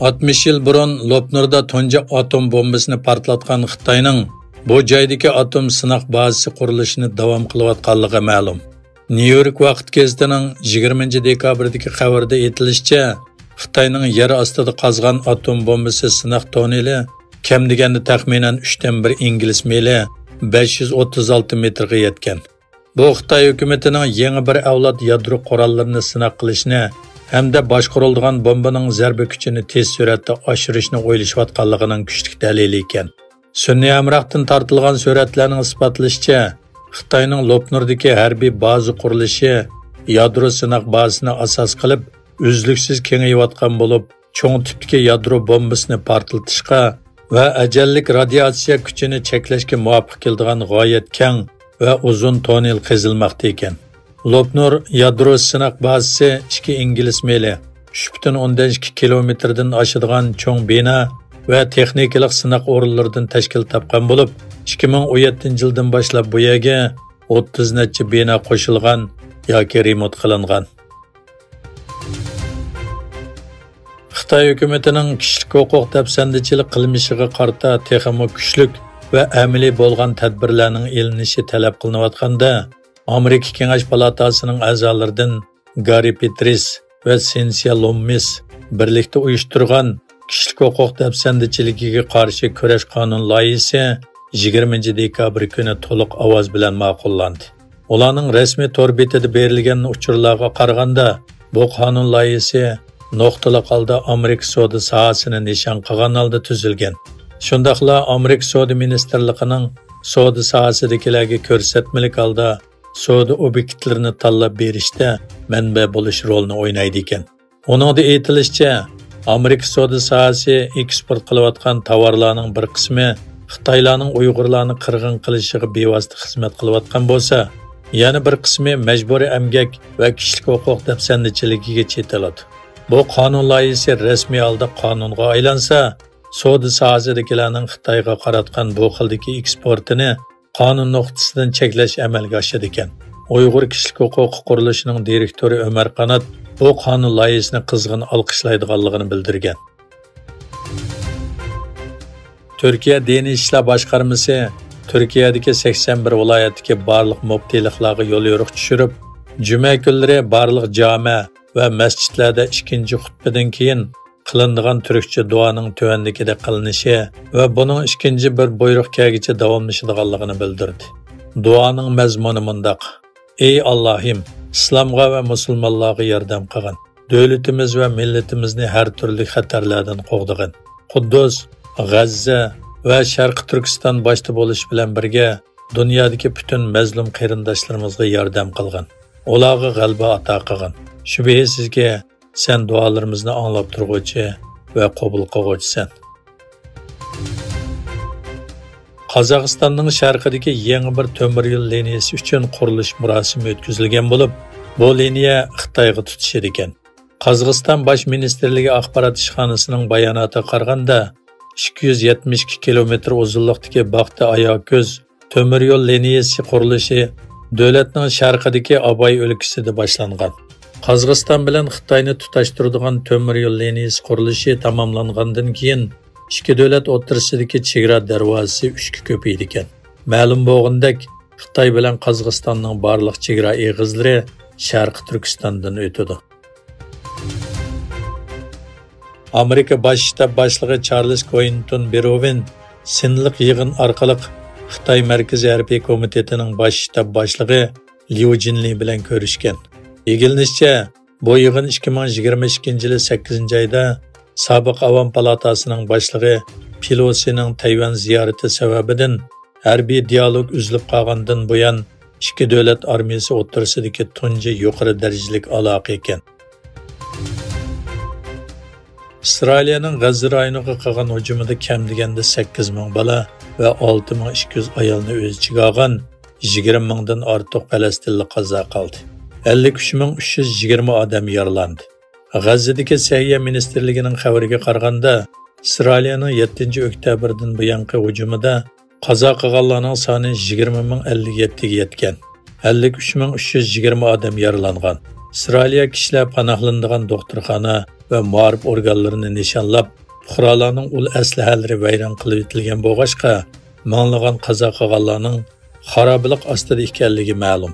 60 yil burun Lopnurda tunji atom bombasini portlatgan Xitoyning bu joydagi atom sinoq bazasi qurilishini davom qilayotganligi ma'lum. New York vaqt gazetining 20 dekabrdagi xabarda aytilishicha, Xitoyning yer ostida qazgan atom bombasi sinoq toneli kam deganda taxminan 3 dan 1 ingliz mili 536 metrga yetgan. Bu Xitoy hukumatining yangi bir avlod yadro qurollarini sinoq qilishni hamda boshqariladigan bombaning zarba kuchini tez suratda oshirishni o'ylashayotganligining kuchli dalili ekan. Sunniy amroqdan tortilgan suratlarning isbotlashicha, Xitoyning Lopnurdagi harbiy baza qurilishi yadro sinoq bazasini asos qilib, uzluksiz kengayotgan bo'lib, cho'ng tipdagi yadro bombasini portlatishga va ajallik radiatsiya kuchini cheklashga muvofiq keladigan g'oyat keng va uzun tonel qazilmoqda ekan. Lopnur yadro sinoq bazasi 2 ingliz mili 3,2 kilometrdan oshadigan cho'ng bino va texnikalik sinoq o'rinlaridan tashkil topgan bo'lib, 2017 yildan boshlab bu yerga 30 necha bino qo'shilgan yoki remont qilingan. Xitoy hukumatining kishilik huquq dafsandichilik qilmishiga qarata texmo kuchlik va amaliy bo'lgan tadbirlarning elinishi talab qilinayotganda, Amerika Kengash palatasining a'zolaridan Gary Petris va Cynthia Lummis birlikda uyushtirgan kishilik huquq dafsandichiligiga qarshi kurash qonun loyihasi 20 dekabr kuni to'liq ovoz bilan ma'qullandi. Ularning rasmiy tor betida berilgan uchurlarga qaraganda, bu qonun loyihasi nuqtali holda Amerika sudi sohasini nishon qilgan holda tuzilgan. Shundaqla Amerika sudi ministerligining sudi sohasidagilarga ko'rsatmalik holda sudi obyektlarini tanlab berishda manba bo'lish rolini o'ynaydi ekan. Uningda aytilishicha, Amerika sudi sohasi eksport qilayotgan tovarlarning bir qismi Xitoylarning Uyg'urlarni qirg'in qilishiga bevosita xizmat qilayotgan bo'lsa, yana bir qismi majburiy emgak va kishilik huquq dafsandichiligiga chetiladi. Bu qonun loyihasi rasmiy holda qonunga aylansa, sudi sohasidagilarning Xitoyga qaratgan bu xildagi eksportini qonun nuqtasidan cheklash amalga oshadi ekan. Uyg'ur kishilik huquq qurilishining direktori Ömer Qanat bu qonun loyihasini qizg'in olqishlaydiganligini bildirgan. Turkiya Diniy ishlar boshqarmasi Turkiyadagi 81 viloyatdagi barliq muftiyliklarga yo'l yo'riq tushirib, juma kunlari barliq jami va masjidlarda ikkinchi xutbadan keyin qilinadigan turkcha duoning tuvandagida qilinishi va buning ikkinchi bir buyruq kelgicha davomlashadiganligini bildirdi. Duoning mazmuni mundaq: Ey Allohim, islomga va musulmonlarga yordam qilgin. Davlatimiz va millatimizni har turli xatarlardan qo'g'digin. Quddus, G'azza va Sharq Turkiston boshda bo'lish bilan birga dunyodagi butun mazlum qarindoshlarimizga yordam qilgin. Ularga g'alaba ato qilgin. Shubhisizki, sen duolarimizni anglab turg'uvchi va qabul qilguvchisan. Qozog'istonning sharqidagi yangi bir temir yo'l liniyasi uchun qurilish murosimi o'tkazilgan bo'lib, bu liniya Xitoyga tutishadi ekan. Qozog'iston bosh ministrligi axborot ishxonasining bayonotiga qaraganda, 272 kilometr uzunlikdagi Baxta Ayoko'z temir yo'l liniyasi qurilishi davlatning sharqidagi Abay o'lkasida boshlangan. Qozog'iston bilan Xitoyni tutashtiradigan temir yo'l liniyasi qurilishi tamomlangandan keyin ikki davlat o'rtasidagi chegara darvozasi 3 ga ko'paydi ekan. Ma'lum bo'lgandek, Xitoy bilan Qozog'istonning barliq chegara eg'izlari Sharq Turkistondan o'tadi. Amerika bosh shtab boshlig'i Charles Cointon Berovin sinliq yig'in orqali Xitoy Markaziy harbiy komitetining bosh shtab boshlig'i Liu Jinli bilan ko'rishgan. Egilishicha, bu yig'in 2022 yili 8-oyda sobiq Avam palatasining boshlig'i Pelosining Tayvan ziyorati sababidan harbiy dialog uzilib qolgandan buyon ikki davlat armiyasi o'rtasidagi tunji yuqori darajalik aloqa ekan. Isroiliyaning G'azza rayoniga qilgan hujumida kam deganda 8000 bola va 6200 ayolni o'z ichiga olgan 20 mingdan ortiq falastinlik qazo qildi. 53320 odam yaralandi. G'azzadagi Səhiyyə Ministerligining xabariga qaraganda, Isroiliyaning 7-oktyabrdan buyongi hujumida qazo qilganlarning soni 20057 ga yetgan. 53320 odam yaralangan. Isroiliya kishilar panohlanadigan doktorxona va muarif organlarini nishonlab, fuqarolarning ul aslahalari vayron qilib etilgan bo'lg'ashqa, minglagan qazo qilganlarning xarobilik ostida ekanligi ma'lum.